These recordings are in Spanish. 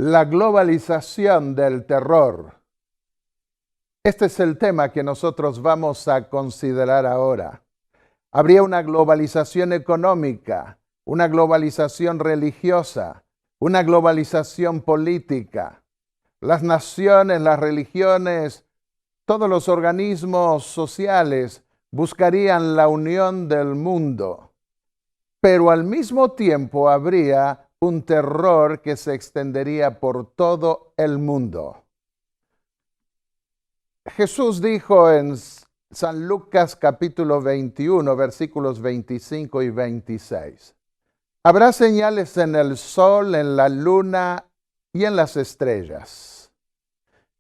La globalización del terror. Este es el tema que nosotros vamos a considerar ahora. Habría una globalización económica, una globalización religiosa, una globalización política. Las naciones, las religiones, todos los organismos sociales buscarían la unión del mundo. Pero al mismo tiempo habría un terror que se extendería por todo el mundo. Jesús dijo en San Lucas capítulo 21, versículos 25 y 26. Habrá señales en el sol, en la luna y en las estrellas.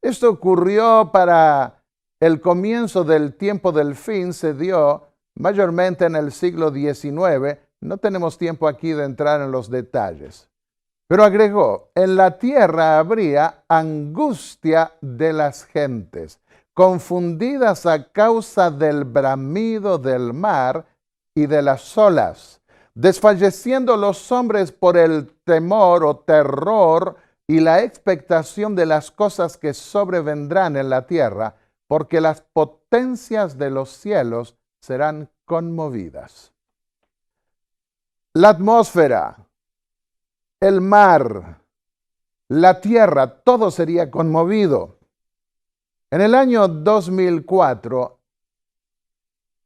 Esto ocurrió para el comienzo del tiempo del fin, se dio mayormente en el siglo XIX. No tenemos tiempo aquí de entrar en los detalles. Pero agregó, en la tierra habría angustia de las gentes, confundidas a causa del bramido del mar y de las olas, desfalleciendo los hombres por el temor o terror y la expectación de las cosas que sobrevendrán en la tierra, porque las potencias de los cielos serán conmovidas. La atmósfera, el mar, la tierra, todo sería conmovido. En el año 2004,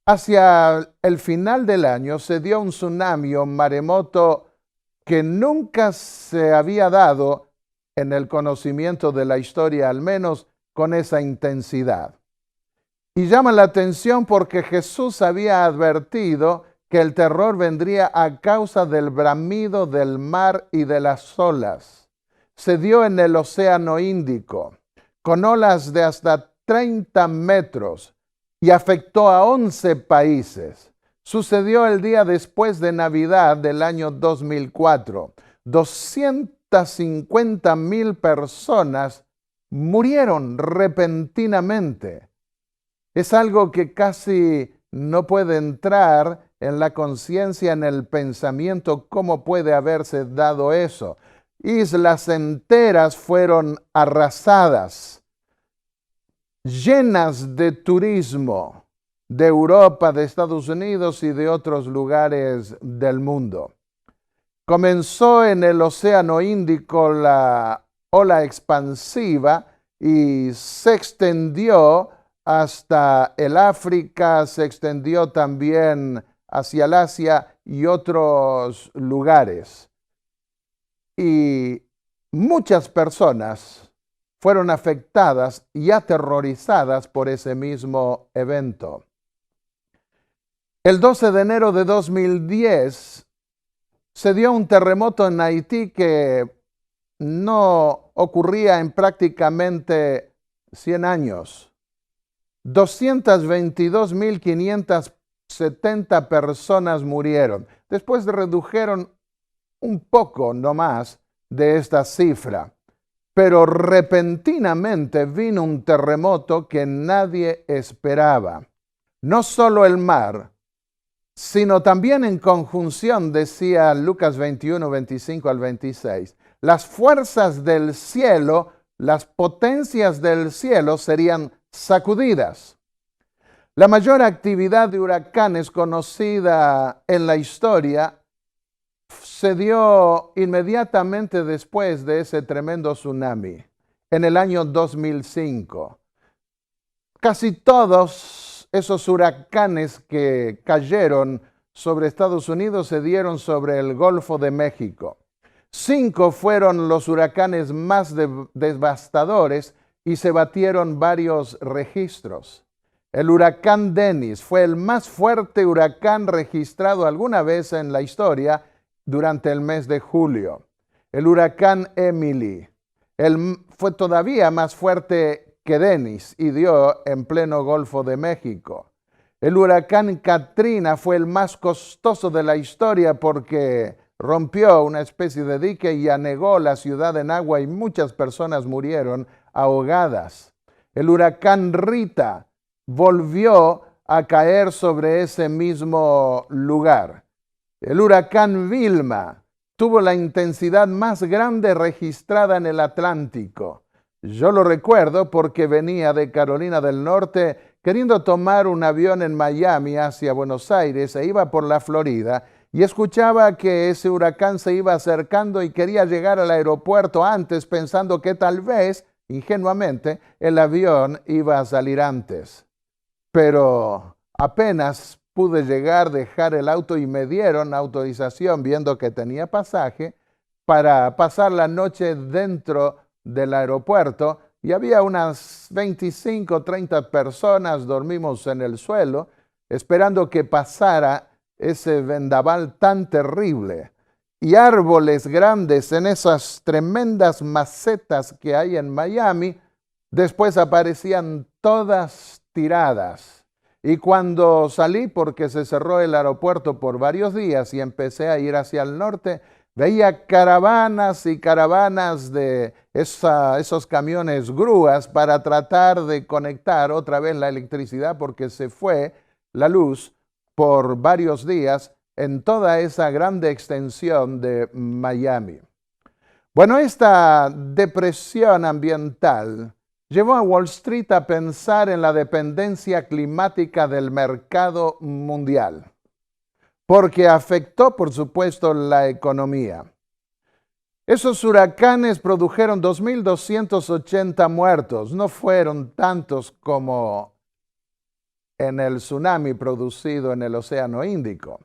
hacia el final del año, se dio un tsunami o maremoto que nunca se había dado en el conocimiento de la historia, al menos con esa intensidad. Y llama la atención porque Jesús había advertido que el terror vendría a causa del bramido del mar y de las olas. Se dio en el Océano Índico, con olas de hasta 30 metros, y afectó a 11 países. Sucedió el día después de Navidad del año 2004. 250,000 personas murieron repentinamente. Es algo que casi no puede entrar en la conciencia, en el pensamiento, cómo puede haberse dado eso. Islas enteras fueron arrasadas, llenas de turismo de Europa, de Estados Unidos y de otros lugares del mundo. Comenzó en el Océano Índico la ola expansiva y se extendió hasta el África, se extendió también hacia el Asia y otros lugares. Y muchas personas fueron afectadas y aterrorizadas por ese mismo evento. El 12 de enero de 2010 se dio un terremoto en Haití que no ocurría en prácticamente 100 años. 222,570 personas murieron. Después redujeron un poco nomás de esta cifra. Pero repentinamente vino un terremoto que nadie esperaba. No solo el mar, sino también en conjunción, decía Lucas 21, 25 al 26, las fuerzas del cielo, las potencias del cielo serían sacudidas. La mayor actividad de huracanes conocida en la historia se dio inmediatamente después de ese tremendo tsunami, en el año 2005. Casi todos esos huracanes que cayeron sobre Estados Unidos se dieron sobre el Golfo de México. 5 fueron los huracanes más devastadores y se batieron varios registros. El huracán Dennis fue el más fuerte huracán registrado alguna vez en la historia durante el mes de julio. El huracán Emily fue todavía más fuerte que Dennis y dio en pleno Golfo de México. El huracán Katrina fue el más costoso de la historia porque rompió una especie de dique y anegó la ciudad en agua y muchas personas murieron ahogadas. El huracán Rita volvió a caer sobre ese mismo lugar. El huracán Vilma tuvo la intensidad más grande registrada en el Atlántico. Yo lo recuerdo porque venía de Carolina del Norte queriendo tomar un avión en Miami hacia Buenos Aires e iba por la Florida y escuchaba que ese huracán se iba acercando y quería llegar al aeropuerto antes pensando que tal vez, ingenuamente, el avión iba a salir antes. Pero apenas pude llegar, dejar el auto y me dieron autorización, viendo que tenía pasaje, para pasar la noche dentro del aeropuerto. Y había unas 25 o 30 personas, dormimos en el suelo, esperando que pasara ese vendaval tan terrible. Y árboles grandes en esas tremendas macetas que hay en Miami, después aparecían todas tiradas. Y cuando salí, porque se cerró el aeropuerto por varios días y empecé a ir hacia el norte, veía caravanas y caravanas de esos camiones grúas para tratar de conectar otra vez la electricidad porque se fue la luz por varios días en toda esa grande extensión de Miami. Bueno, esta depresión ambiental llevó a Wall Street a pensar en la dependencia climática del mercado mundial, porque afectó, por supuesto, la economía. Esos huracanes produjeron 2.280 muertos, no fueron tantos como en el tsunami producido en el Océano Índico,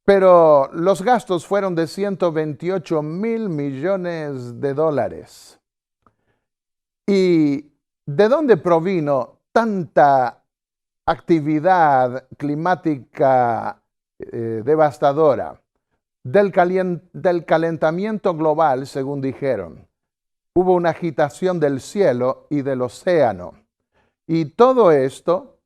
pero los gastos fueron de 128.000 millones de dólares. ¿Y de dónde provino tanta actividad climática devastadora? Del calentamiento global, según dijeron. Hubo una agitación del cielo y del océano. Y todo esto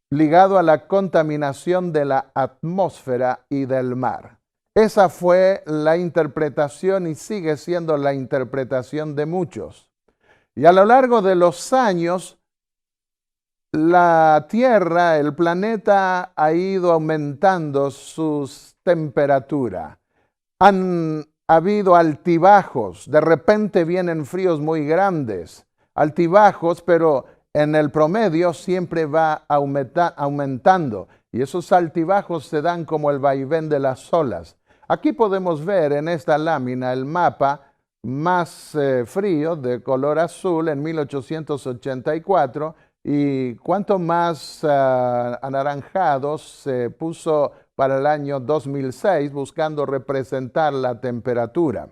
ligado a la contaminación de la atmósfera y del mar. Esa fue la interpretación y sigue siendo la interpretación de muchos. Y a lo largo de los años, la Tierra, el planeta, ha ido aumentando su temperatura. Han habido altibajos, de repente vienen fríos muy grandes, altibajos, pero en el promedio siempre va aumentando. Y esos altibajos se dan como el vaivén de las olas. Aquí podemos ver en esta lámina el mapa más frío de color azul en 1884 y cuanto más anaranjado se puso para el año 2006 buscando representar la temperatura.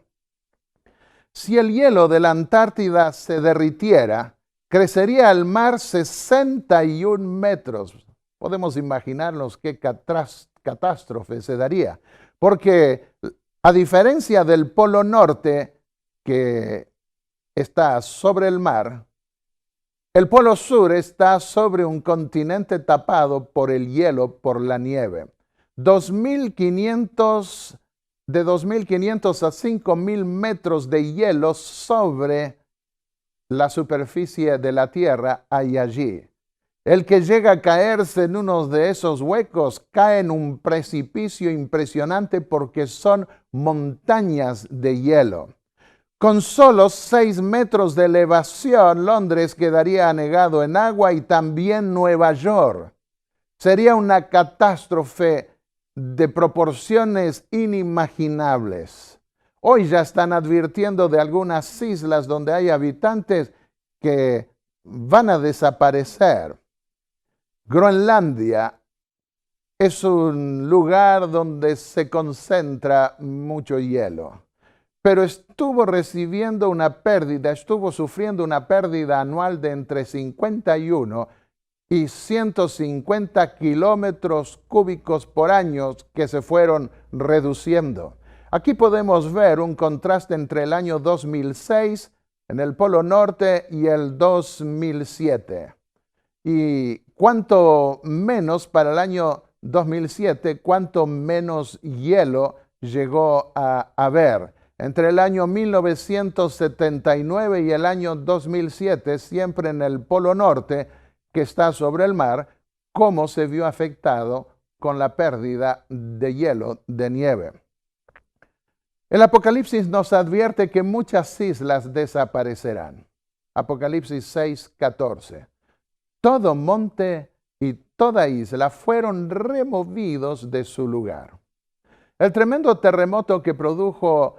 Si el hielo de la Antártida se derritiera, crecería el mar 61 metros. Podemos imaginarnos qué catástrofe se daría, porque a diferencia del Polo Norte, que está sobre el mar, el Polo Sur está sobre un continente tapado por el hielo, por la nieve. De 2.500 a 5.000 metros de hielo sobre la superficie de la Tierra hay allí. El que llega a caerse en uno de esos huecos cae en un precipicio impresionante porque son montañas de hielo. Con solo 6 metros de elevación, Londres quedaría anegado en agua y también Nueva York. Sería una catástrofe de proporciones inimaginables. Hoy ya están advirtiendo de algunas islas donde hay habitantes que van a desaparecer. Groenlandia es un lugar donde se concentra mucho hielo, pero estuvo sufriendo una pérdida anual de entre 51 y 150 kilómetros cúbicos por año que se fueron reduciendo. Aquí podemos ver un contraste entre el año 2006 en el Polo Norte y el 2007. Y cuanto menos para el año 2007, cuanto menos hielo llegó a haber. Entre el año 1979 y el año 2007, siempre en el Polo Norte, que está sobre el mar, cómo se vio afectado con la pérdida de hielo, de nieve. El Apocalipsis nos advierte que muchas islas desaparecerán. Apocalipsis 6:14. Todo monte y toda isla fueron removidos de su lugar. El tremendo terremoto que produjo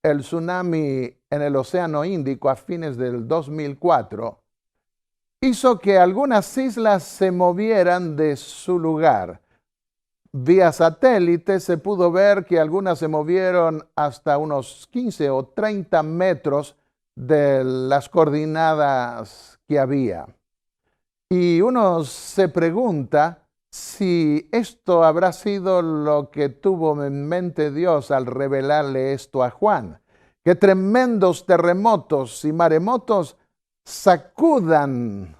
el tsunami en el Océano Índico a fines del 2004 hizo que algunas islas se movieran de su lugar. Vía satélite se pudo ver que algunas se movieron hasta unos 15 o 30 metros de las coordenadas que había. Y uno se pregunta si esto habrá sido lo que tuvo en mente Dios al revelarle esto a Juan. Que tremendos terremotos y maremotos sacudan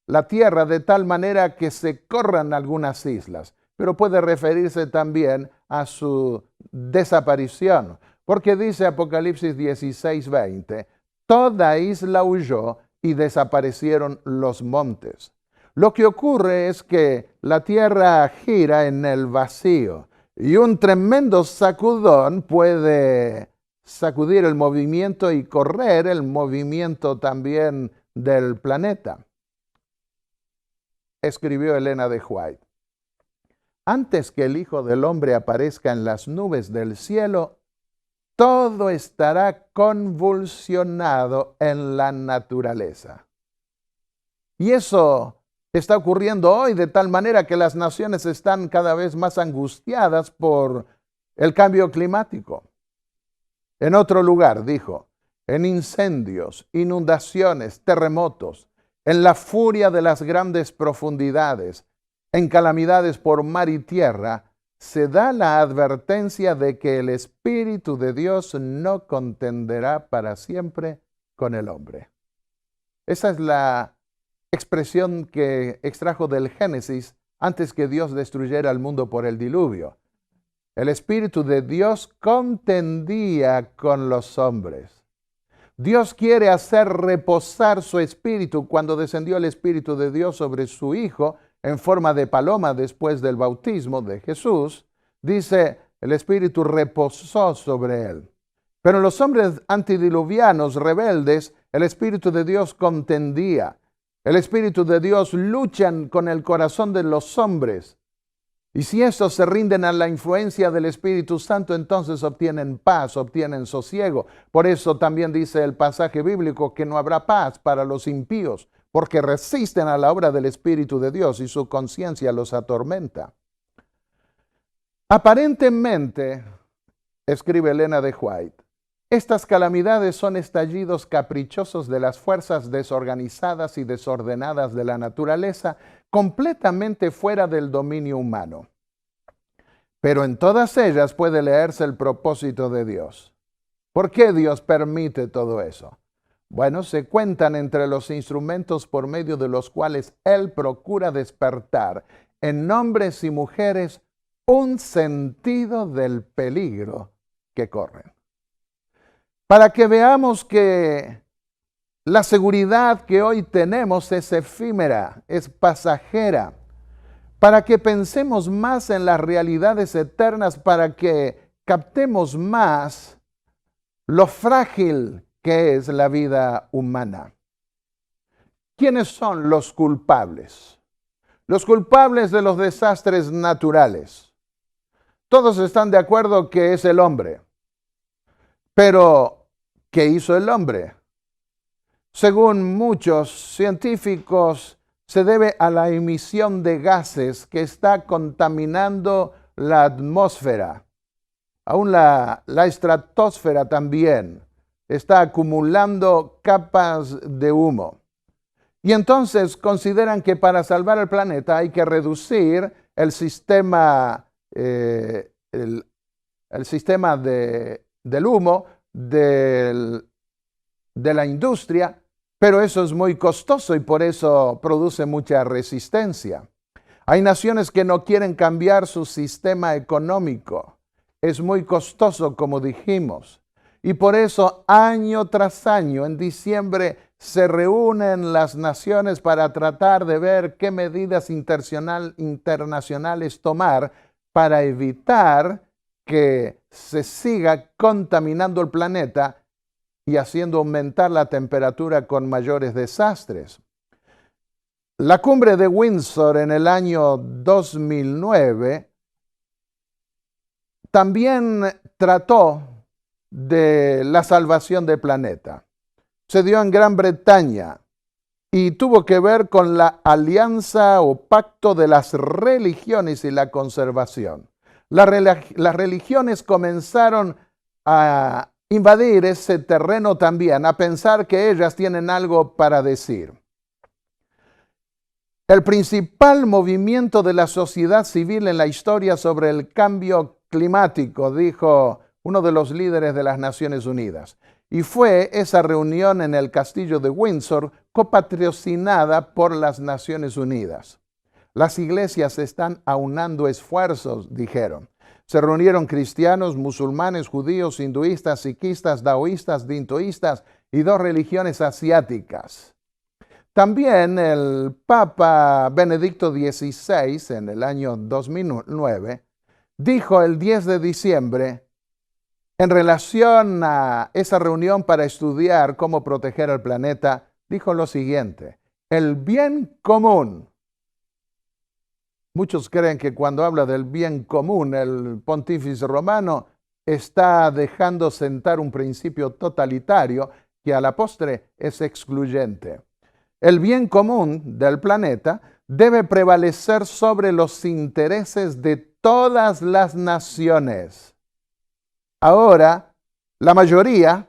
la tierra de tal manera que se corran algunas islas. Pero puede referirse también a su desaparición. Porque dice Apocalipsis 16:20, toda isla huyó y desaparecieron los montes. Lo que ocurre es que la tierra gira en el vacío y un tremendo sacudón puede sacudir el movimiento y correr el movimiento también del planeta. Escribió Elena de White. Antes que el Hijo del Hombre aparezca en las nubes del cielo, todo estará convulsionado en la naturaleza. Y eso está ocurriendo hoy de tal manera que las naciones están cada vez más angustiadas por el cambio climático. En otro lugar, dijo, en incendios, inundaciones, terremotos, en la furia de las grandes profundidades, en calamidades por mar y tierra, se da la advertencia de que el Espíritu de Dios no contenderá para siempre con el hombre. Esa es la expresión que extrajo del Génesis antes que Dios destruyera el mundo por el diluvio. El Espíritu de Dios contendía con los hombres. Dios quiere hacer reposar su Espíritu cuando descendió el Espíritu de Dios sobre su Hijo en forma de paloma después del bautismo de Jesús. Dice, el Espíritu reposó sobre él. Pero en los hombres antidiluvianos rebeldes, el Espíritu de Dios contendía. El Espíritu de Dios lucha con el corazón de los hombres. Y si estos se rinden a la influencia del Espíritu Santo, entonces obtienen paz, obtienen sosiego. Por eso también dice el pasaje bíblico que no habrá paz para los impíos, porque resisten a la obra del Espíritu de Dios y su conciencia los atormenta. Aparentemente, escribe Elena de White, estas calamidades son estallidos caprichosos de las fuerzas desorganizadas y desordenadas de la naturaleza, completamente fuera del dominio humano. Pero en todas ellas puede leerse el propósito de Dios. ¿Por qué Dios permite todo eso? Bueno, se cuentan entre los instrumentos por medio de los cuales Él procura despertar en hombres y mujeres un sentido del peligro que corren. Para que veamos que la seguridad que hoy tenemos es efímera, es pasajera. Para que pensemos más en las realidades eternas, para que captemos más lo frágil que es la vida humana. ¿Quiénes son los culpables? Los culpables de los desastres naturales. Todos están de acuerdo que es el hombre. Pero, ¿qué hizo el hombre? Según muchos científicos, se debe a la emisión de gases que está contaminando la atmósfera. Aún la estratosfera también está acumulando capas de humo. Y entonces consideran que para salvar el planeta hay que reducir el sistema, el sistema del humo, de la industria, pero eso es muy costoso y por eso produce mucha resistencia. Hay naciones que no quieren cambiar su sistema económico. Es muy costoso, como dijimos. Y por eso, año tras año, en diciembre, se reúnen las naciones para tratar de ver qué medidas internacionales tomar para evitar que se siga contaminando el planeta y haciendo aumentar la temperatura con mayores desastres. La cumbre de Windsor en el año 2009 también trató de la salvación del planeta. Se dio en Gran Bretaña y tuvo que ver con la alianza o pacto de las religiones y la conservación. Las religiones comenzaron a invadir ese terreno también, a pensar que ellas tienen algo para decir. El principal movimiento de la sociedad civil en la historia sobre el cambio climático, dijo uno de los líderes de las Naciones Unidas. Y fue esa reunión en el castillo de Windsor, copatrocinada por las Naciones Unidas. Las iglesias están aunando esfuerzos, dijeron. Se reunieron cristianos, musulmanes, judíos, hinduistas, sikhistas, daoístas, dintoístas y 2 religiones asiáticas. También el Papa Benedicto XVI, en el año 2009, dijo el 10 de diciembre, en relación a esa reunión para estudiar cómo proteger al planeta, dijo lo siguiente: el bien común. Muchos creen que cuando habla del bien común, el pontífice romano está dejando sentar un principio totalitario que a la postre es excluyente. El bien común del planeta debe prevalecer sobre los intereses de todas las naciones. Ahora, la mayoría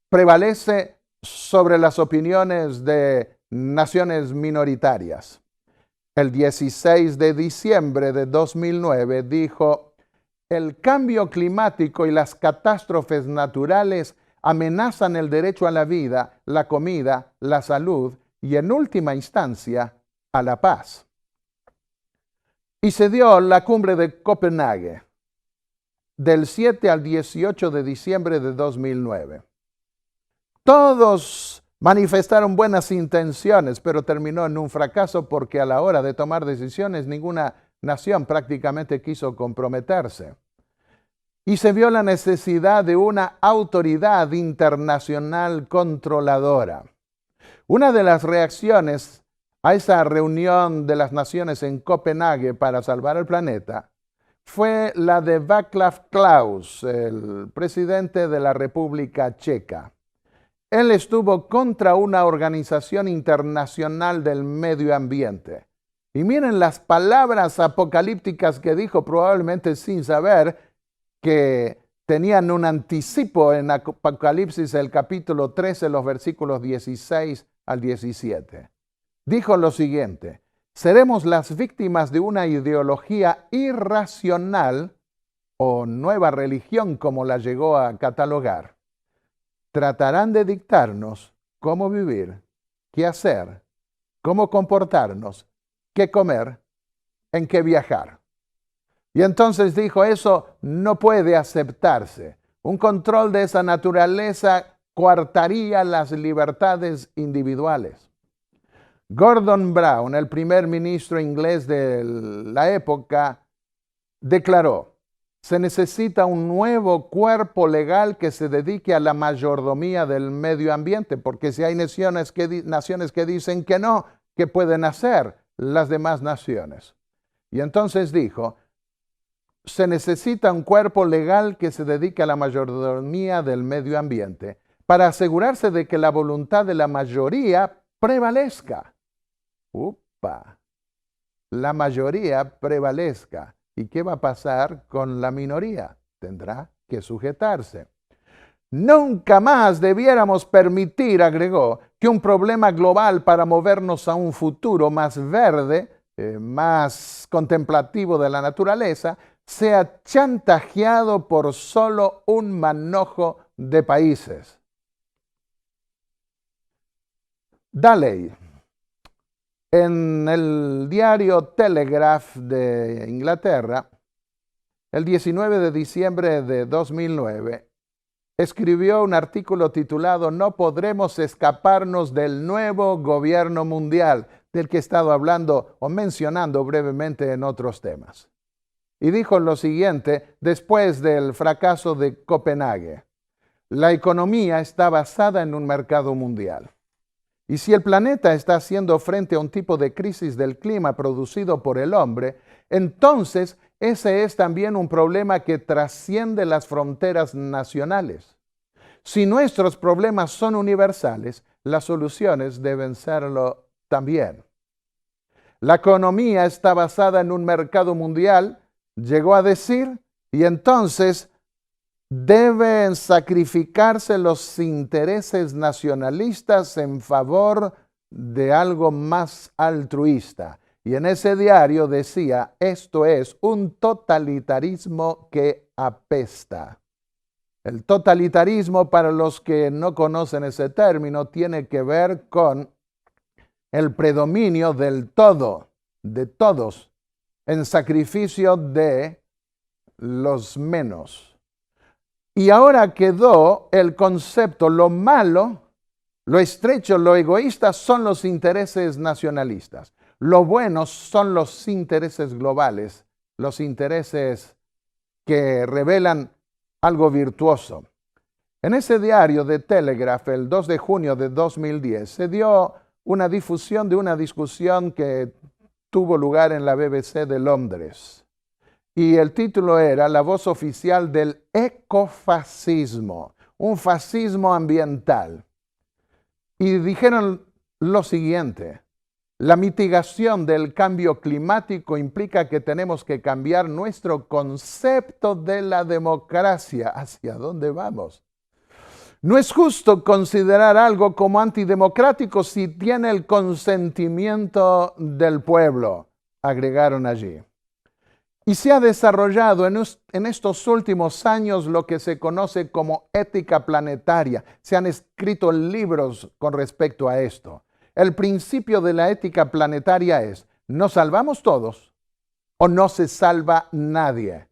prevalece sobre las opiniones de naciones minoritarias. El 16 de diciembre de 2009 dijo: el cambio climático y las catástrofes naturales amenazan el derecho a la vida, la comida, la salud y, en última instancia, a la paz. Y se dio la cumbre de Copenhague, del 7 al 18 de diciembre de 2009. Todos manifestaron buenas intenciones, pero terminó en un fracaso porque a la hora de tomar decisiones ninguna nación prácticamente quiso comprometerse. Y se vio la necesidad de una autoridad internacional controladora. Una de las reacciones a esa reunión de las naciones en Copenhague para salvar el planeta fue la de Václav Klaus, el presidente de la República Checa. Él estuvo contra una organización internacional del medio ambiente. Y miren las palabras apocalípticas que dijo, probablemente sin saber que tenían un anticipo en Apocalipsis, el capítulo 13, los versículos 16 al 17. Dijo lo siguiente: seremos las víctimas de una ideología irracional o nueva religión, como la llegó a catalogar. Tratarán de dictarnos cómo vivir, qué hacer, cómo comportarnos, qué comer, en qué viajar. Y entonces dijo, eso no puede aceptarse. Un control de esa naturaleza coartaría las libertades individuales. Gordon Brown, el primer ministro inglés de la época, declaró: se necesita un nuevo cuerpo legal que se dedique a la mayordomía del medio ambiente, porque si hay naciones que dicen que no, ¿qué pueden hacer las demás naciones? Y entonces dijo, se necesita un cuerpo legal que se dedique a la mayordomía del medio ambiente para asegurarse de que la voluntad de la mayoría prevalezca. ¡Upa! La mayoría prevalezca. ¿Y qué va a pasar con la minoría? Tendrá que sujetarse. Nunca más debiéramos permitir, agregó, que un problema global para movernos a un futuro más verde, más contemplativo de la naturaleza, sea chantajeado por solo un manojo de países. Daley, en el diario Telegraph de Inglaterra, el 19 de diciembre de 2009, escribió un artículo titulado "No podremos escaparnos del nuevo gobierno mundial", del que he estado hablando o mencionando brevemente en otros temas. y dijo lo siguiente después del fracaso de Copenhague: la economía está basada en un mercado mundial. Y si el planeta está haciendo frente a un tipo de crisis del clima producido por el hombre, entonces ese es también un problema que trasciende las fronteras nacionales. Si nuestros problemas son universales, las soluciones deben serlo también. La economía está basada en un mercado mundial, llegó a decir, y entonces deben sacrificarse los intereses nacionalistas en favor de algo más altruista. Y en ese diario decía: esto es un totalitarismo que apesta. El totalitarismo, para los que no conocen ese término, tiene que ver con el predominio del todo, de todos, en sacrificio de los menos. Y ahora quedó el concepto: lo malo, lo estrecho, lo egoísta son los intereses nacionalistas. Lo bueno son los intereses globales, los intereses que revelan algo virtuoso. En ese diario de Telegraph, el 2 de junio de 2010, se dio una difusión de una discusión que tuvo lugar en la BBC de Londres. Y el título era La voz oficial del ecofascismo, un fascismo ambiental. Y dijeron lo siguiente: la mitigación del cambio climático implica que tenemos que cambiar nuestro concepto de la democracia. ¿Hacia dónde vamos? No es justo considerar algo como antidemocrático si tiene el consentimiento del pueblo, agregaron allí. Y se ha desarrollado en estos últimos años lo que se conoce como ética planetaria. Se han escrito libros con respecto a esto. El principio de la ética planetaria es: ¿nos salvamos todos o no se salva nadie?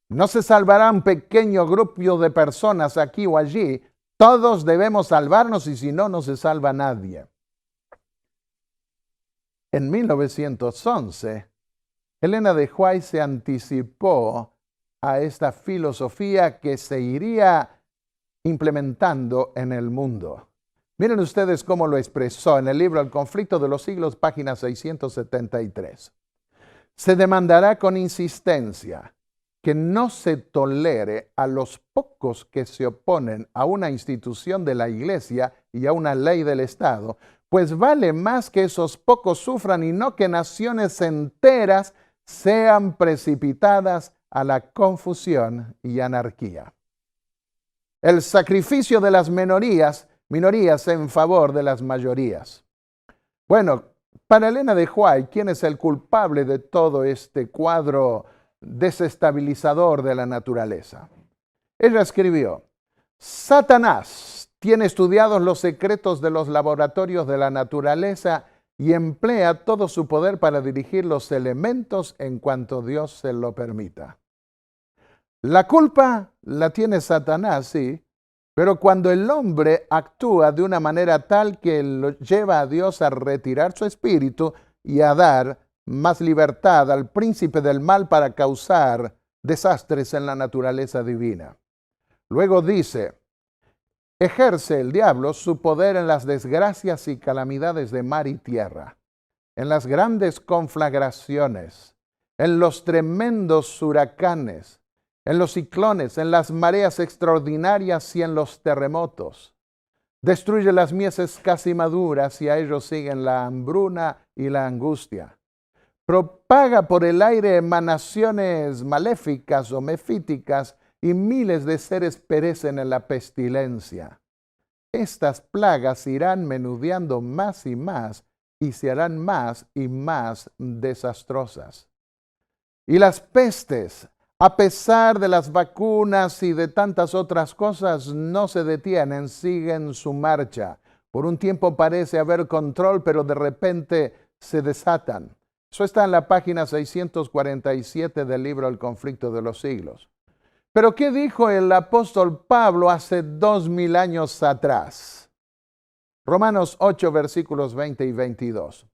No se salvará un pequeño grupo de personas aquí o allí. Todos debemos salvarnos, y si no, no se salva nadie. En 1911, Elena de White se anticipó a esta filosofía que se iría implementando en el mundo. Miren ustedes cómo lo expresó en el libro El conflicto de los siglos, página 673. Se demandará con insistencia que no se tolere a los pocos que se oponen a una institución de la Iglesia y a una ley del Estado, pues vale más que esos pocos sufran y no que naciones enteras sean precipitadas a la confusión y anarquía. El sacrificio de las minorías en favor de las mayorías. Bueno, para Elena de White, ¿quién es el culpable de todo este cuadro desestabilizador de la naturaleza? Ella escribió: Satanás tiene estudiados los secretos de los laboratorios de la naturaleza y emplea todo su poder para dirigir los elementos en cuanto Dios se lo permita. La culpa la tiene Satanás, sí, pero cuando el hombre actúa de una manera tal que lo lleva a Dios a retirar su espíritu y a dar más libertad al príncipe del mal para causar desastres en la naturaleza divina. Luego dice: ejerce el diablo su poder en las desgracias y calamidades de mar y tierra, en las grandes conflagraciones, en los tremendos huracanes, en los ciclones, en las mareas extraordinarias y en los terremotos. Destruye las mieses casi maduras y a ellos siguen la hambruna y la angustia. Propaga por el aire emanaciones maléficas o mefíticas y miles de seres perecen en la pestilencia. Estas plagas irán menudeando más y se harán más y más desastrosas. Y las pestes, a pesar de las vacunas y de tantas otras cosas, no se detienen, siguen su marcha. Por un tiempo parece haber control, pero de repente se desatan. Eso está en la página 647 del libro El conflicto de los siglos. Pero ¿qué dijo el apóstol Pablo hace 2000 años atrás? Romanos 8, versículos 20 y 22.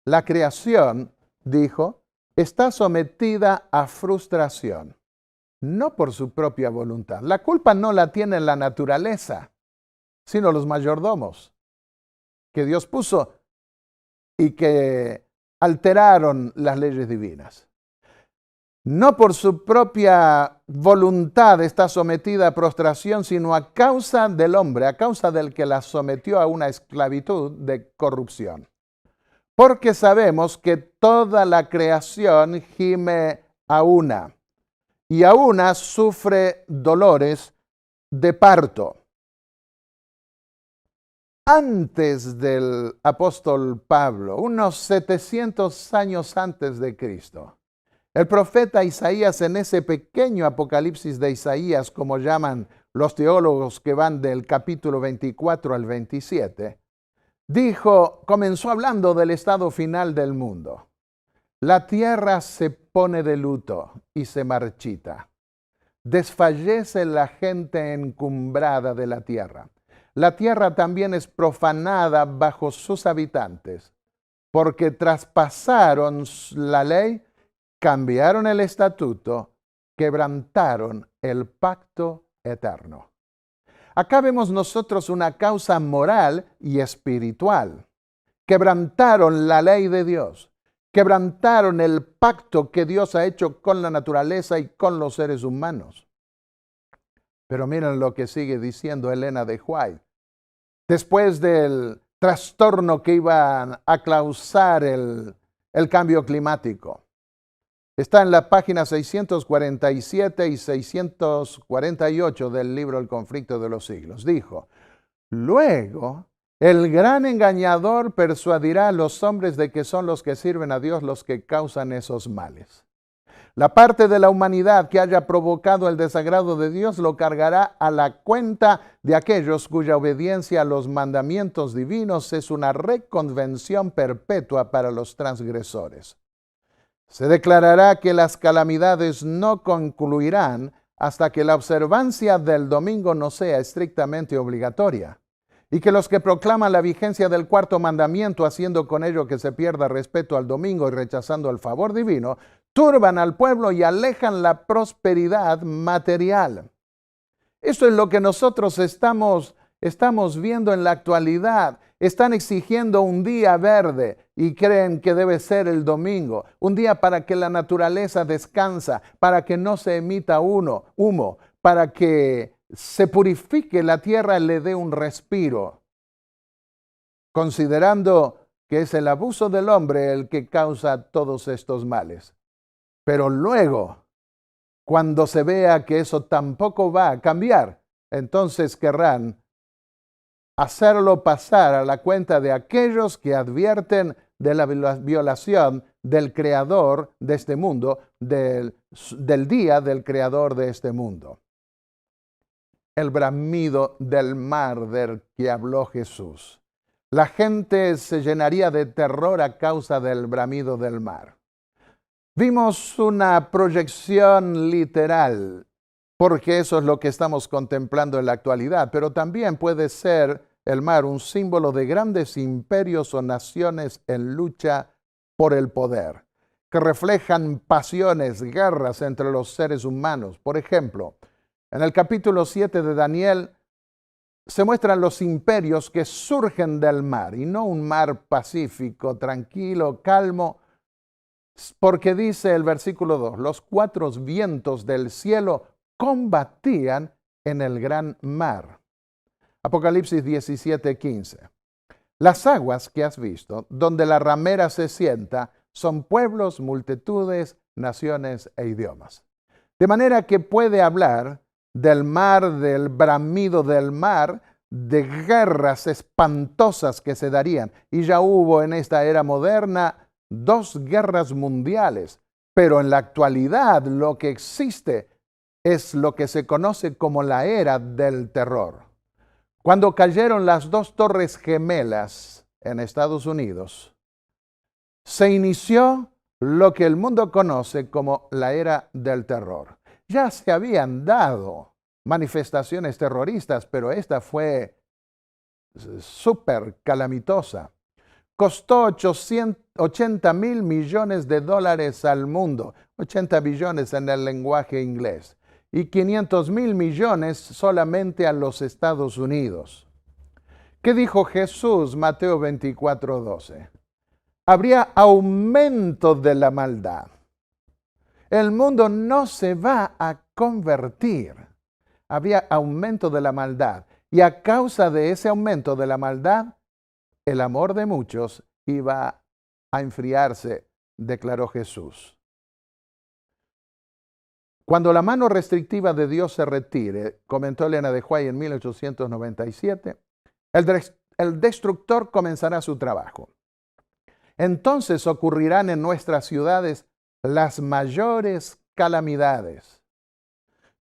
La creación, dijo, está sometida a frustración, no por su propia voluntad. La culpa no la tiene la naturaleza, sino los mayordomos que Dios puso y que alteraron las leyes divinas. No por su propia voluntad está sometida a prostración, sino a causa del hombre, a causa del que la sometió a una esclavitud de corrupción. Porque sabemos que toda la creación gime a una, y a una sufre dolores de parto. Antes del apóstol Pablo, unos 700 años antes de Cristo, el profeta Isaías, en ese pequeño Apocalipsis de Isaías, como llaman los teólogos que van del capítulo 24 al 27, comenzó hablando del estado final del mundo. La tierra se pone de luto y se marchita. Desfallece la gente encumbrada de la tierra. La tierra también es profanada bajo sus habitantes, porque traspasaron la ley, cambiaron el estatuto, quebrantaron el pacto eterno. Acá vemos nosotros una causa moral y espiritual. Quebrantaron la ley de Dios, quebrantaron el pacto que Dios ha hecho con la naturaleza y con los seres humanos. Pero miren lo que sigue diciendo Elena de White. Después del trastorno que iba a causar el cambio climático. Está en la página 647 y 648 del libro El conflicto de los siglos. Dijo, luego el gran engañador persuadirá a los hombres de que son los que sirven a Dios los que causan esos males. La parte de la humanidad que haya provocado el desagrado de Dios lo cargará a la cuenta de aquellos cuya obediencia a los mandamientos divinos es una reconvención perpetua para los transgresores. Se declarará que las calamidades no concluirán hasta que la observancia del domingo no sea estrictamente obligatoria, y que los que proclaman la vigencia del cuarto mandamiento, haciendo con ello que se pierda respeto al domingo y rechazando el favor divino, turban al pueblo y alejan la prosperidad material. Eso es lo que nosotros estamos viendo en la actualidad. Están exigiendo un día verde y creen que debe ser el domingo. Un día para que la naturaleza descansa, para que no se emita humo, para que se purifique la tierra y le dé un respiro. Considerando que es el abuso del hombre el que causa todos estos males. Pero luego, cuando se vea que eso tampoco va a cambiar, entonces querrán hacerlo pasar a la cuenta de aquellos que advierten de la violación del creador de este mundo, del día del creador de este mundo. El bramido del mar del que habló Jesús. La gente se llenaría de terror a causa del bramido del mar. Vimos una proyección literal, porque eso es lo que estamos contemplando en la actualidad, pero también puede ser el mar un símbolo de grandes imperios o naciones en lucha por el poder, que reflejan pasiones, guerras entre los seres humanos. Por ejemplo, en el capítulo 7 de Daniel se muestran los imperios que surgen del mar, y no un mar pacífico, tranquilo, calmo, porque dice el versículo 2, los cuatro vientos del cielo combatían en el gran mar. Apocalipsis 17:15. Las aguas que has visto, donde la ramera se sienta, son pueblos, multitudes, naciones e idiomas. De manera que puede hablar del mar, del bramido del mar, de guerras espantosas que se darían. Y ya hubo en esta era moderna 2 guerras mundiales, pero en la actualidad lo que existe es lo que se conoce como la era del terror. Cuando cayeron las 2 torres gemelas en Estados Unidos, se inició lo que el mundo conoce como la era del terror. Ya se habían dado manifestaciones terroristas, pero esta fue súper calamitosa. costó 80.000 millones de dólares al mundo, 80 billones en el lenguaje inglés, y 500.000 millones solamente a los Estados Unidos. ¿Qué dijo Jesús? Mateo 24:12. Habría aumento de la maldad. El mundo no se va a convertir. Habría aumento de la maldad. Y a causa de ese aumento de la maldad, el amor de muchos iba a enfriarse, declaró Jesús. Cuando la mano restrictiva de Dios se retire, comentó Elena de White en 1897, el destructor comenzará su trabajo. Entonces ocurrirán en nuestras ciudades las mayores calamidades.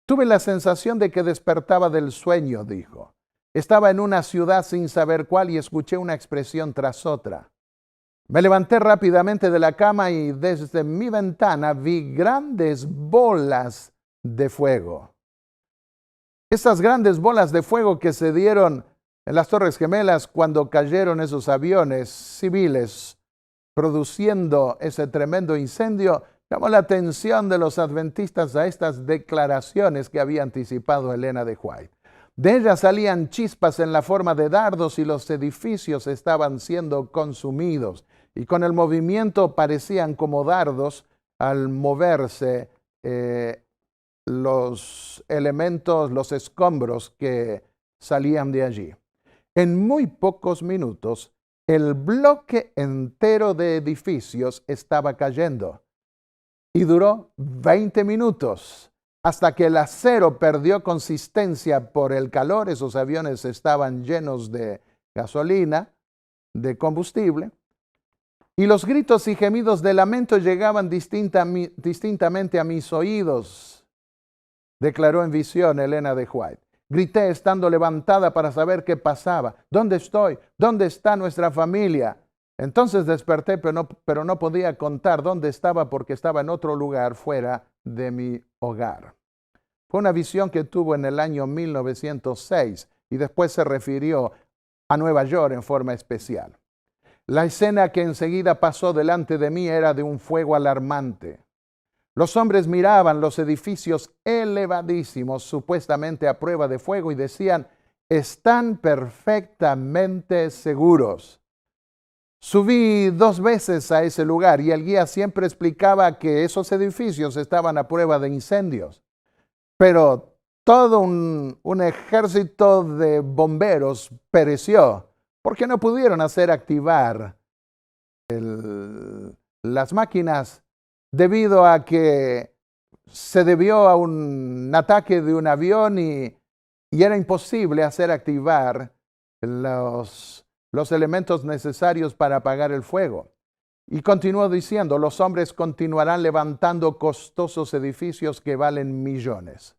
Tuve la sensación de que despertaba del sueño, dijo. Estaba en una ciudad sin saber cuál y escuché una expresión tras otra. Me levanté rápidamente de la cama y desde mi ventana vi grandes bolas de fuego. Esas grandes bolas de fuego que se dieron en las Torres Gemelas cuando cayeron esos aviones civiles produciendo ese tremendo incendio, llamó la atención de los adventistas a estas declaraciones que había anticipado Elena de White. De ellas salían chispas en la forma de dardos y los edificios estaban siendo consumidos. Y con el movimiento parecían como dardos al moverse los elementos, los escombros que salían de allí. En muy pocos minutos, el bloque entero de edificios estaba cayendo y duró 20 minutos hasta que el acero perdió consistencia por el calor. Esos aviones estaban llenos de gasolina, de combustible, y los gritos y gemidos de lamento llegaban distintamente a mis oídos, declaró en visión Elena de White. Grité estando levantada para saber qué pasaba. ¿Dónde estoy? ¿Dónde está nuestra familia? Entonces desperté, pero no podía contar dónde estaba porque estaba en otro lugar fuera de mi hogar. Fue una visión que tuvo en el año 1906 y después se refirió a Nueva York en forma especial. La escena que enseguida pasó delante de mí era de un fuego alarmante. Los hombres miraban los edificios elevadísimos, supuestamente a prueba de fuego, y decían, están perfectamente seguros. Subí 2 veces a ese lugar y el guía siempre explicaba que esos edificios estaban a prueba de incendios. Pero todo un ejército de bomberos pereció porque no pudieron hacer activar las máquinas debido a que se debió a un ataque de un avión y era imposible hacer activar los elementos necesarios para apagar el fuego. Y continuó diciendo, los hombres continuarán levantando costosos edificios que valen millones.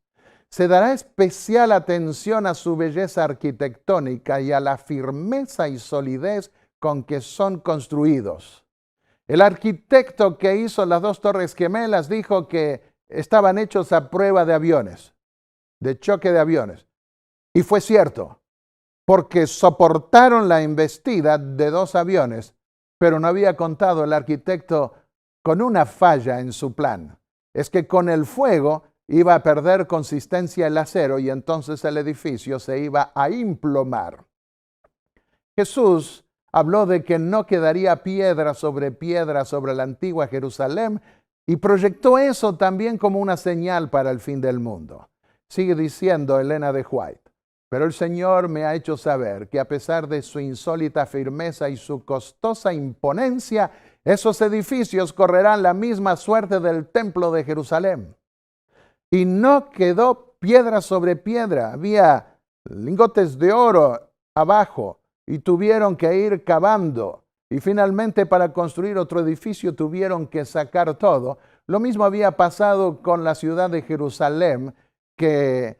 Se dará especial atención a su belleza arquitectónica y a la firmeza y solidez con que son construidos. El arquitecto que hizo las 2 Torres Gemelas dijo que estaban hechos a prueba de aviones, de choque de aviones. Y fue cierto, porque soportaron la embestida de 2 aviones, pero no había contado el arquitecto con una falla en su plan. Es que con el fuego iba a perder consistencia el acero y entonces el edificio se iba a implomar. Jesús habló de que no quedaría piedra sobre la antigua Jerusalén y proyectó eso también como una señal para el fin del mundo. Sigue diciendo Elena de White, pero el Señor me ha hecho saber que a pesar de su insólita firmeza y su costosa imponencia, esos edificios correrán la misma suerte del templo de Jerusalén. Y no quedó piedra sobre piedra, había lingotes de oro abajo y tuvieron que ir cavando. Y finalmente para construir otro edificio tuvieron que sacar todo. Lo mismo había pasado con la ciudad de Jerusalén, que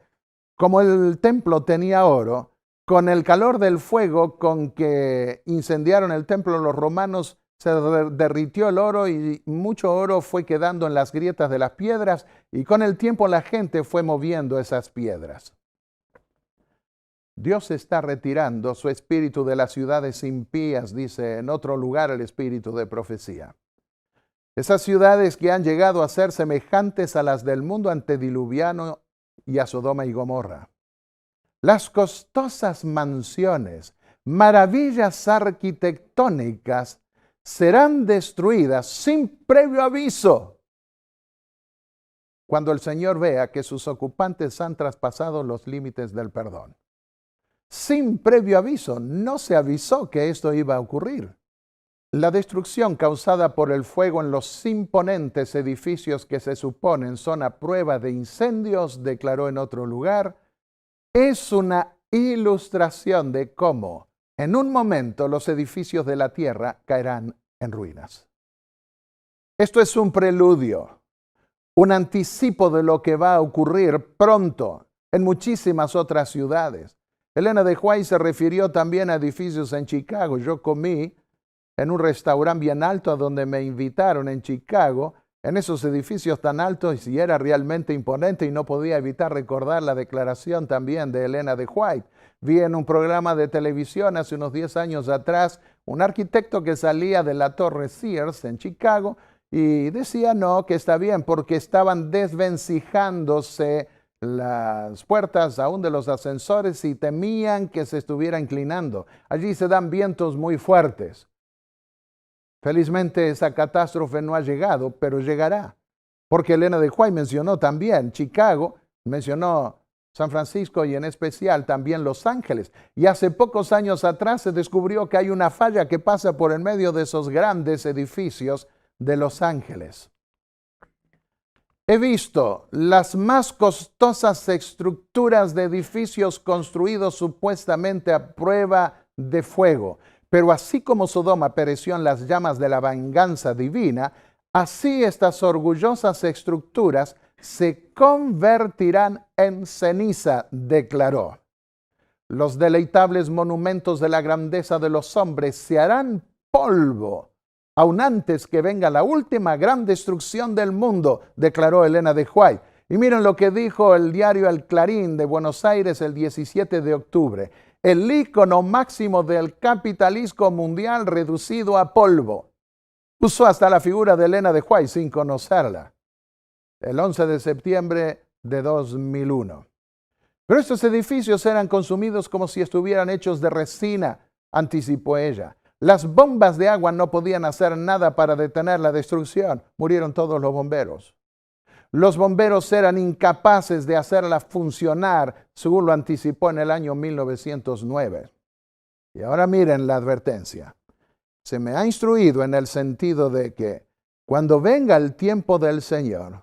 como el templo tenía oro, con el calor del fuego con que incendiaron el templo los romanos, se derritió el oro y mucho oro fue quedando en las grietas de las piedras y con el tiempo la gente fue moviendo esas piedras. Dios está retirando su espíritu de las ciudades impías, dice en otro lugar el espíritu de profecía. Esas ciudades que han llegado a ser semejantes a las del mundo antediluviano y a Sodoma y Gomorra. Las costosas mansiones, maravillas arquitectónicas, serán destruidas sin previo aviso cuando el Señor vea que sus ocupantes han traspasado los límites del perdón. Sin previo aviso, no se avisó que esto iba a ocurrir. La destrucción causada por el fuego en los imponentes edificios que se suponen son a prueba de incendios, declaró en otro lugar, es una ilustración de cómo en un momento los edificios de la tierra caerán en ruinas. Esto es un preludio, un anticipo de lo que va a ocurrir pronto en muchísimas otras ciudades. Elena de White se refirió también a edificios en Chicago. Yo comí en un restaurante bien alto a donde me invitaron en Chicago, en esos edificios tan altos, y era realmente imponente y no podía evitar recordar la declaración también de Elena de White. Vi en un programa de televisión hace unos 10 años atrás un arquitecto que salía de la Torre Sears en Chicago y decía no, que está bien porque estaban desvencijándose las puertas aún de los ascensores y temían que se estuviera inclinando. Allí se dan vientos muy fuertes. Felizmente esa catástrofe no ha llegado, pero llegará. Porque Elena de White mencionó también Chicago, mencionó San Francisco y en especial también Los Ángeles. Y hace pocos años atrás se descubrió que hay una falla que pasa por en medio de esos grandes edificios de Los Ángeles. He visto las más costosas estructuras de edificios construidos supuestamente a prueba de fuego. Pero así como Sodoma pereció en las llamas de la venganza divina, así estas orgullosas estructuras se convertirán en ceniza, declaró. Los deleitables monumentos de la grandeza de los hombres se harán polvo, aun antes que venga la última gran destrucción del mundo, declaró Elena de White. Y miren lo que dijo el diario El Clarín de Buenos Aires el 17 de octubre. El ícono máximo del capitalismo mundial reducido a polvo. Usó hasta la figura de Elena de White sin conocerla. El 11 de septiembre de 2001. Pero estos edificios eran consumidos como si estuvieran hechos de resina, anticipó ella. Las bombas de agua no podían hacer nada para detener la destrucción. Murieron todos los bomberos. Los bomberos eran incapaces de hacerla funcionar, según lo anticipó en el año 1909. Y ahora miren la advertencia. Se me ha instruido en el sentido de que cuando venga el tiempo del Señor,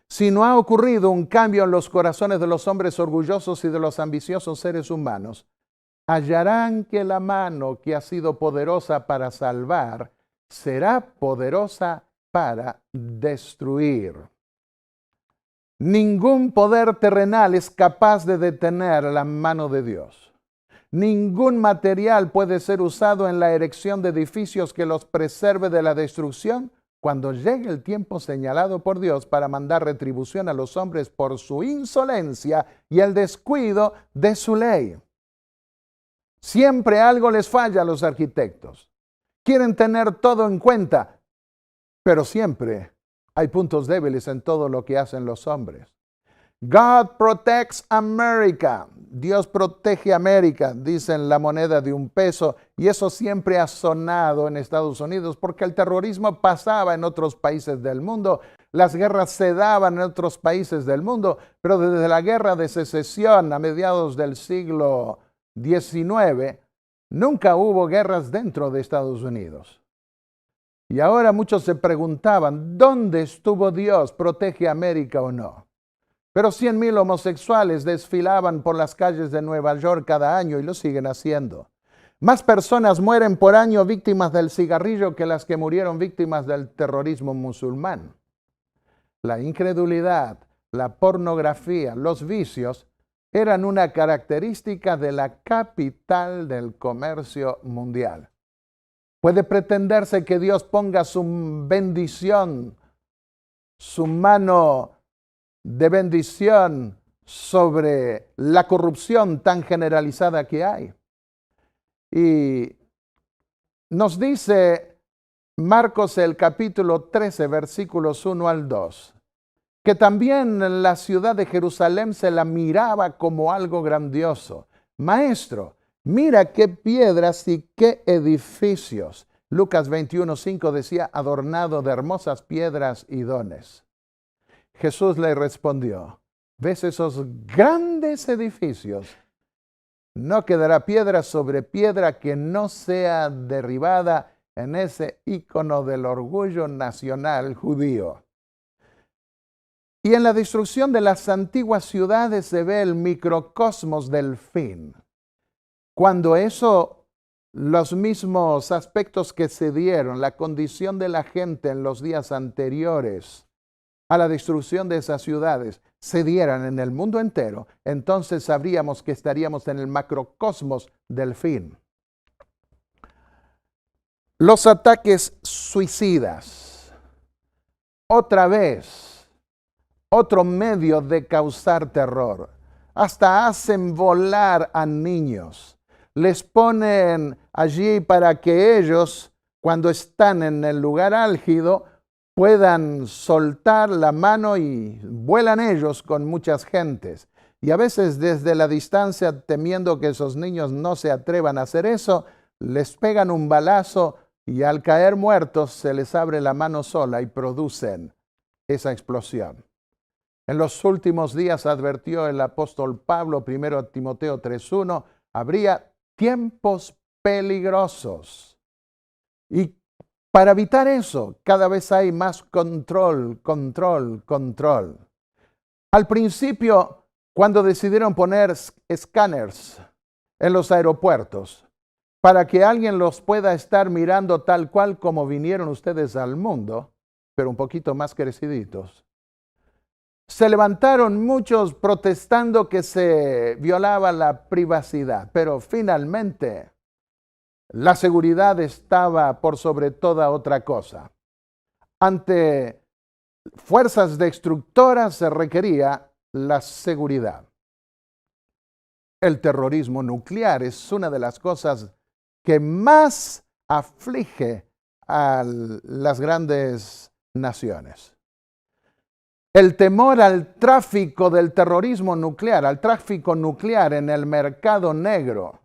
si no ha ocurrido un cambio en los corazones de los hombres orgullosos y de los ambiciosos seres humanos, hallarán que la mano que ha sido poderosa para salvar será poderosa para destruir. Ningún poder terrenal es capaz de detener la mano de Dios. Ningún material puede ser usado en la erección de edificios que los preserve de la destrucción cuando llegue el tiempo señalado por Dios para mandar retribución a los hombres por su insolencia y el descuido de su ley. Siempre algo les falla a los arquitectos. Quieren tener todo en cuenta, pero siempre hay puntos débiles en todo lo que hacen los hombres. God protects America. Dios protege a América, dicen la moneda de $1. Y eso siempre ha sonado en Estados Unidos porque el terrorismo pasaba en otros países del mundo. Las guerras se daban en otros países del mundo. Pero desde la guerra de secesión a mediados del siglo XIX, nunca hubo guerras dentro de Estados Unidos. Y ahora muchos se preguntaban, ¿dónde estuvo Dios? ¿Protege a América o no? Pero 100,000 homosexuales desfilaban por las calles de Nueva York cada año y lo siguen haciendo. Más personas mueren por año víctimas del cigarrillo que las que murieron víctimas del terrorismo musulmán. La incredulidad, la pornografía, los vicios eran una característica de la capital del comercio mundial. Puede pretenderse que Dios ponga su bendición, su mano de bendición sobre la corrupción tan generalizada que hay. Y nos dice Marcos el capítulo 13, versículos 1 al 2, que también la ciudad de Jerusalén se la miraba como algo grandioso. Maestro, mira qué piedras y qué edificios. Lucas 21:5 decía, adornado de hermosas piedras y dones. Jesús le respondió, ¿ves esos grandes edificios? No quedará piedra sobre piedra que no sea derribada en ese ícono del orgullo nacional judío. Y en la destrucción de las antiguas ciudades se ve el microcosmos del fin. Cuando los mismos aspectos que se dieron, la condición de la gente en los días anteriores a la destrucción de esas ciudades, se dieran en el mundo entero, entonces sabríamos que estaríamos en el macrocosmos del fin. Los ataques suicidas. Otra vez, otro medio de causar terror. Hasta hacen volar a niños. Les ponen allí para que ellos, cuando están en el lugar álgido, puedan soltar la mano y vuelan ellos con muchas gentes. Y a veces desde la distancia, temiendo que esos niños no se atrevan a hacer eso, les pegan un balazo y al caer muertos se les abre la mano sola y producen esa explosión. En los últimos días, advirtió el apóstol Pablo, 1 Timoteo 3:1, habría tiempos peligrosos. Y para evitar eso, cada vez hay más control. Al principio, cuando decidieron poner escáneres en los aeropuertos, para que alguien los pueda estar mirando tal cual como vinieron ustedes al mundo, pero un poquito más creciditos, se levantaron muchos protestando que se violaba la privacidad, pero finalmente la seguridad estaba por sobre toda otra cosa. Ante fuerzas destructoras se requería la seguridad. El terrorismo nuclear es una de las cosas que más aflige a las grandes naciones. El temor al tráfico del terrorismo nuclear, al tráfico nuclear en el mercado negro,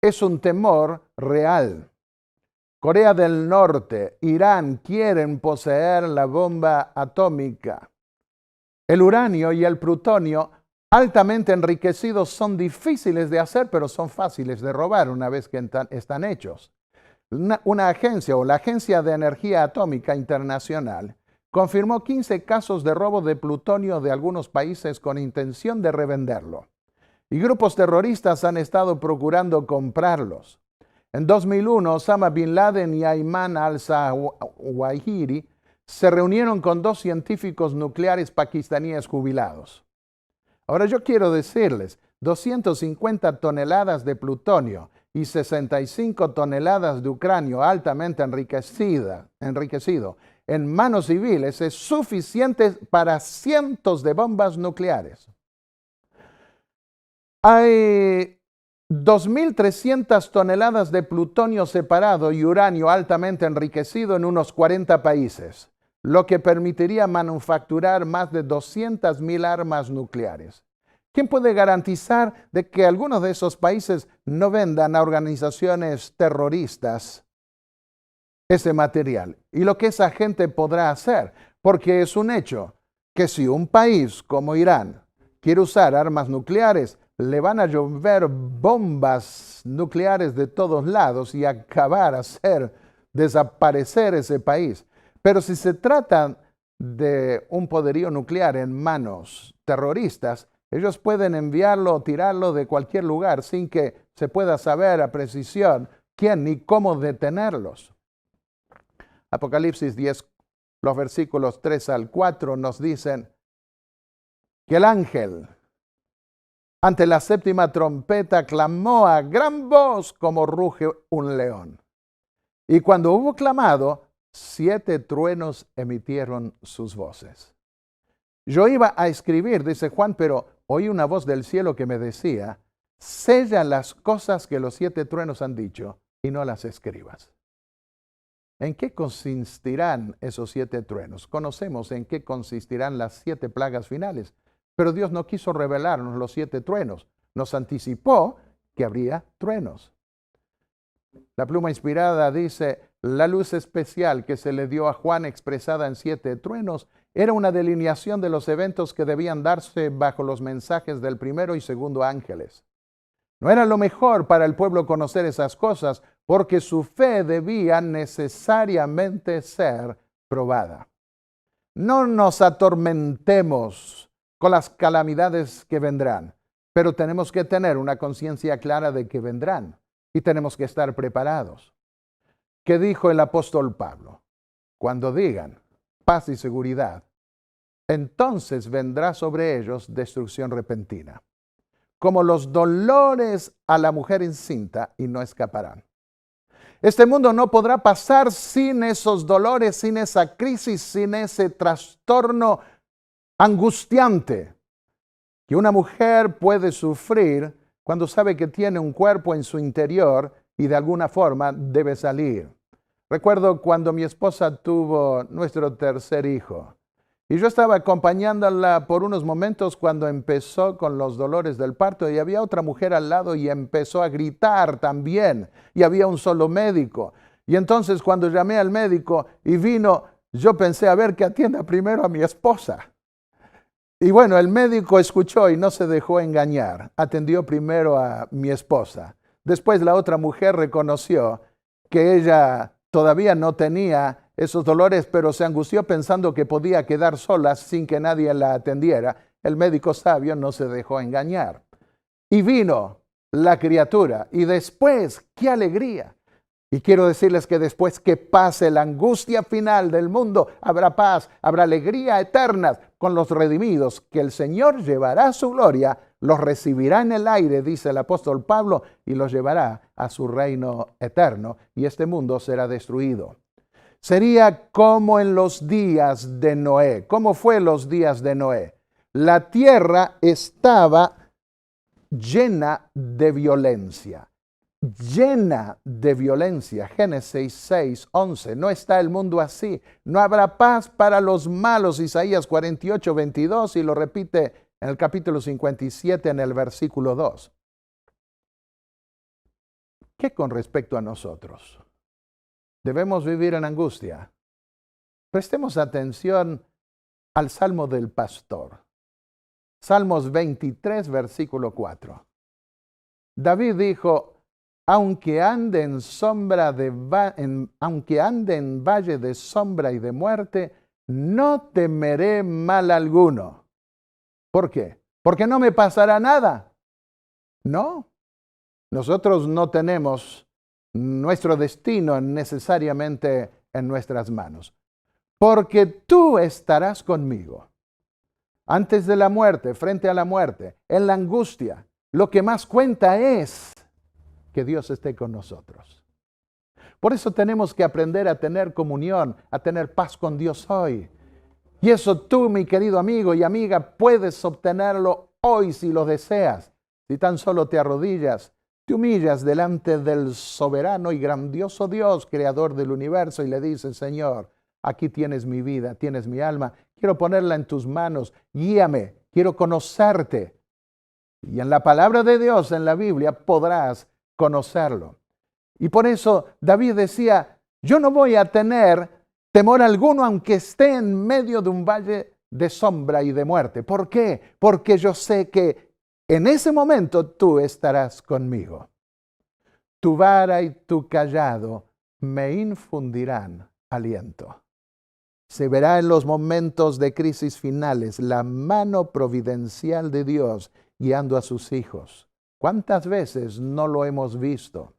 es un temor real. Corea del Norte, Irán quieren poseer la bomba atómica. El uranio y el plutonio altamente enriquecidos son difíciles de hacer, pero son fáciles de robar una vez que están hechos. Una agencia o la Agencia de Energía Atómica Internacional confirmó 15 casos de robo de plutonio de algunos países con intención de revenderlo. Y grupos terroristas han estado procurando comprarlos. En 2001, Osama Bin Laden y Ayman al-Zawahiri se reunieron con 2 científicos nucleares pakistaníes jubilados. Ahora yo quiero decirles, 250 toneladas de plutonio y 65 toneladas de uranio altamente enriquecido en manos civiles es suficiente para cientos de bombas nucleares. Hay 2.300 toneladas de plutonio separado y uranio altamente enriquecido en unos 40 países, lo que permitiría manufacturar más de 200.000 armas nucleares. ¿Quién puede garantizar de que algunos de esos países no vendan a organizaciones terroristas ese material? Y lo que esa gente podrá hacer, porque es un hecho que si un país como Irán quiere usar armas nucleares, le van a llover bombas nucleares de todos lados y acabar, hacer desaparecer ese país. Pero si se trata de un poderío nuclear en manos terroristas, ellos pueden enviarlo o tirarlo de cualquier lugar sin que se pueda saber a precisión quién ni cómo detenerlos. Apocalipsis 10, los versículos 3 al 4 nos dicen que el ángel, ante la 7ª trompeta, clamó a gran voz como ruge un león. Y cuando hubo clamado, 7 truenos emitieron sus voces. Yo iba a escribir, dice Juan, pero oí una voz del cielo que me decía, sella las cosas que los 7 truenos han dicho y no las escribas. ¿En qué consistirán esos 7 truenos? Conocemos en qué consistirán las 7 plagas finales, pero Dios no quiso revelarnos los 7 truenos. Nos anticipó que habría truenos. La pluma inspirada dice, la luz especial que se le dio a Juan expresada en 7 truenos era una delineación de los eventos que debían darse bajo los mensajes del primero y segundo ángeles. No era lo mejor para el pueblo conocer esas cosas porque su fe debía necesariamente ser probada. No nos atormentemos con las calamidades que vendrán, pero tenemos que tener una conciencia clara de que vendrán y tenemos que estar preparados. ¿Qué dijo el apóstol Pablo? Cuando digan paz y seguridad, entonces vendrá sobre ellos destrucción repentina, como los dolores a la mujer encinta, y no escaparán. Este mundo no podrá pasar sin esos dolores, sin esa crisis, sin ese trastorno angustiante que una mujer puede sufrir cuando sabe que tiene un cuerpo en su interior y de alguna forma debe salir. Recuerdo cuando mi esposa tuvo nuestro tercer hijo. Y yo estaba acompañándola por unos momentos cuando empezó con los dolores del parto y había otra mujer al lado y empezó a gritar también. Y había un solo médico. Y entonces cuando llamé al médico y vino, yo pensé a ver que atienda primero a mi esposa. Y bueno, el médico escuchó y no se dejó engañar. Atendió primero a mi esposa. Después la otra mujer reconoció que ella todavía no tenía esos dolores, pero se angustió pensando que podía quedar sola sin que nadie la atendiera. El médico sabio no se dejó engañar. Y vino la criatura. Y después, ¡qué alegría! Y quiero decirles que después que pase la angustia final del mundo, habrá paz, habrá alegría eterna con los redimidos, que el Señor llevará a su gloria, los recibirá en el aire, dice el apóstol Pablo, y los llevará a su reino eterno, y este mundo será destruido. Sería como en los días de Noé. ¿Cómo fue los días de Noé? La tierra estaba llena de violencia. Llena de violencia. Génesis 6:11. No está el mundo así. No habrá paz para los malos. Isaías 48:22 y lo repite en el capítulo 57 en el versículo 2. ¿Qué con respecto a nosotros? ¿Debemos vivir en angustia? Prestemos atención al Salmo del Pastor. Salmos 23, versículo 4. David dijo, aunque ande en valle de sombra y de muerte, no temeré mal alguno. ¿Por qué? Porque no me pasará nada. No, nosotros no tenemos nuestro destino necesariamente en nuestras manos. Porque tú estarás conmigo. Antes de la muerte, frente a la muerte, en la angustia, lo que más cuenta es que Dios esté con nosotros. Por eso tenemos que aprender a tener comunión, a tener paz con Dios hoy. Y eso tú, mi querido amigo y amiga, puedes obtenerlo hoy si lo deseas. Si tan solo te arrodillas, te humillas delante del soberano y grandioso Dios, creador del universo, y le dices, Señor, aquí tienes mi vida, tienes mi alma, quiero ponerla en tus manos, guíame, quiero conocerte. Y en la palabra de Dios, en la Biblia, podrás conocerlo. Y por eso David decía, yo no voy a tener temor alguno aunque esté en medio de un valle de sombra y de muerte. ¿Por qué? Porque yo sé que en ese momento tú estarás conmigo. Tu vara y tu cayado me infundirán aliento. Se verá en los momentos de crisis finales la mano providencial de Dios guiando a sus hijos. ¿Cuántas veces no lo hemos visto?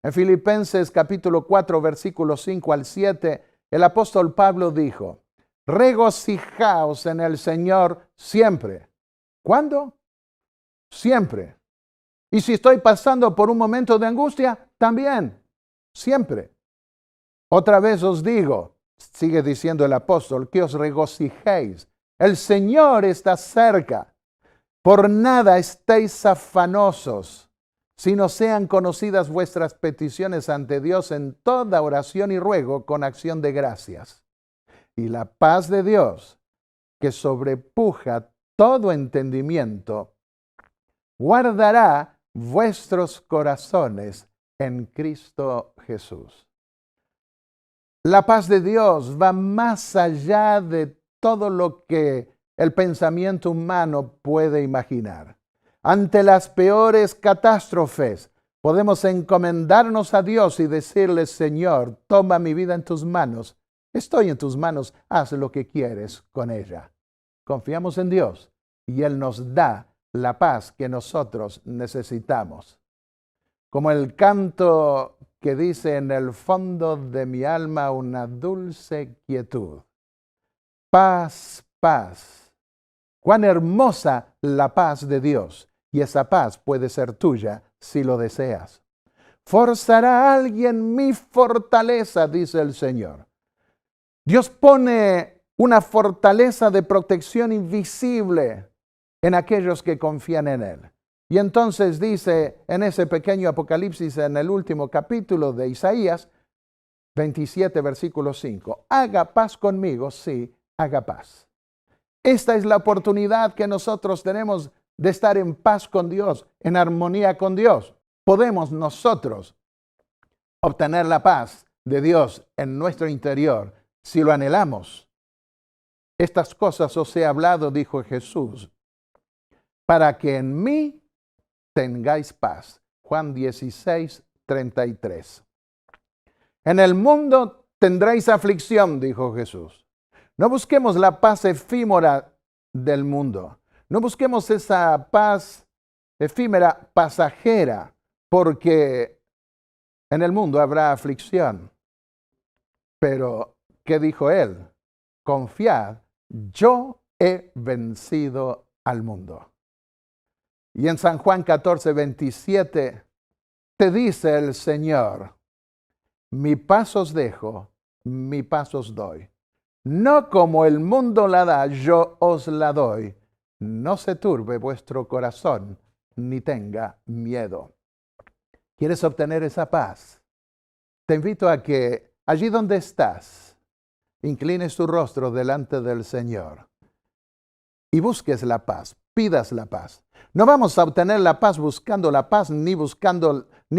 En Filipenses capítulo 4, versículos 5 al 7, el apóstol Pablo dijo, regocijaos en el Señor siempre. ¿Cuándo? Siempre. Y si estoy pasando por un momento de angustia, también, siempre. Otra vez os digo, sigue diciendo el apóstol, que os regocijéis El Señor está cerca. Por nada estéis afanosos, sino sean conocidas vuestras peticiones ante Dios en toda oración y ruego con acción de gracias. Y la paz de Dios, que sobrepuja todo entendimiento, guardará vuestros corazones en Cristo Jesús. La paz de Dios va más allá de todo lo que el pensamiento humano puede imaginar. Ante las peores catástrofes, podemos encomendarnos a Dios y decirle: Señor, toma mi vida en tus manos. Estoy en tus manos, haz lo que quieres con ella. Confiamos en Dios y Él nos da la paz que nosotros necesitamos. Como el canto que dice: en el fondo de mi alma una dulce quietud. Paz, paz. Cuán hermosa la paz de Dios, y esa paz puede ser tuya si lo deseas. Forzará a alguien mi fortaleza, dice el Señor. Dios pone una fortaleza de protección invisible en aquellos que confían en Él. Y entonces dice en ese pequeño Apocalipsis, en el último capítulo de Isaías 27, versículo 5, haga paz conmigo, sí, haga paz. Esta es la oportunidad que nosotros tenemos de estar en paz con Dios, en armonía con Dios. Podemos nosotros obtener la paz de Dios en nuestro interior si lo anhelamos. Estas cosas os he hablado, dijo Jesús, para que en mí tengáis paz. Juan 16, 33. En el mundo tendréis aflicción, dijo Jesús. No busquemos la paz efímera del mundo. No busquemos esa paz efímera, pasajera, porque en el mundo habrá aflicción. Pero, ¿qué dijo Él? Confiad, yo he vencido al mundo. Y en San Juan 14, 27, te dice el Señor: mi paz os dejo, mi paz os doy. No como el mundo la da, yo os la doy. No se turbe vuestro corazón, ni tenga miedo. ¿Quieres obtener esa paz? Te invito a que allí donde estás, inclines tu rostro delante del Señor y busques la paz, pidas la paz. No vamos a obtener la paz buscando la paz, ni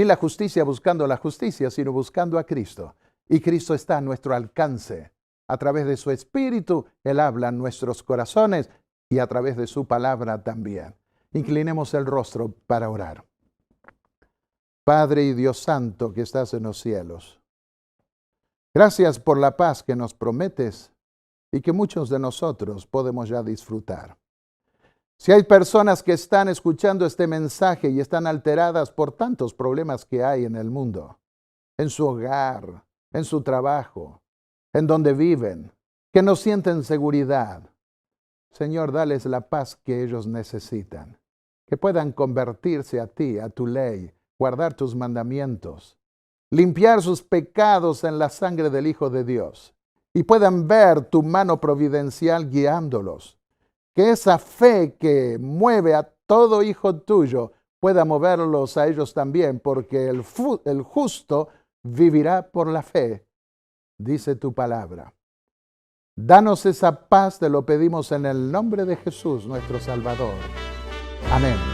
la justicia buscando la justicia, sino buscando a Cristo. Y Cristo está a nuestro alcance. A través de su Espíritu, Él habla en nuestros corazones y a través de su palabra también. Inclinemos el rostro para orar. Padre y Dios Santo que estás en los cielos, gracias por la paz que nos prometes y que muchos de nosotros podemos ya disfrutar. Si hay personas que están escuchando este mensaje y están alteradas por tantos problemas que hay en el mundo, en su hogar, en su trabajo, en donde viven, que no sienten seguridad, Señor, dales la paz que ellos necesitan, que puedan convertirse a ti, a tu ley, guardar tus mandamientos, limpiar sus pecados en la sangre del Hijo de Dios y puedan ver tu mano providencial guiándolos. Que esa fe que mueve a todo hijo tuyo pueda moverlos a ellos también, porque el justo vivirá por la fe, dice tu palabra. Danos esa paz, te lo pedimos en el nombre de Jesús, nuestro Salvador. Amén.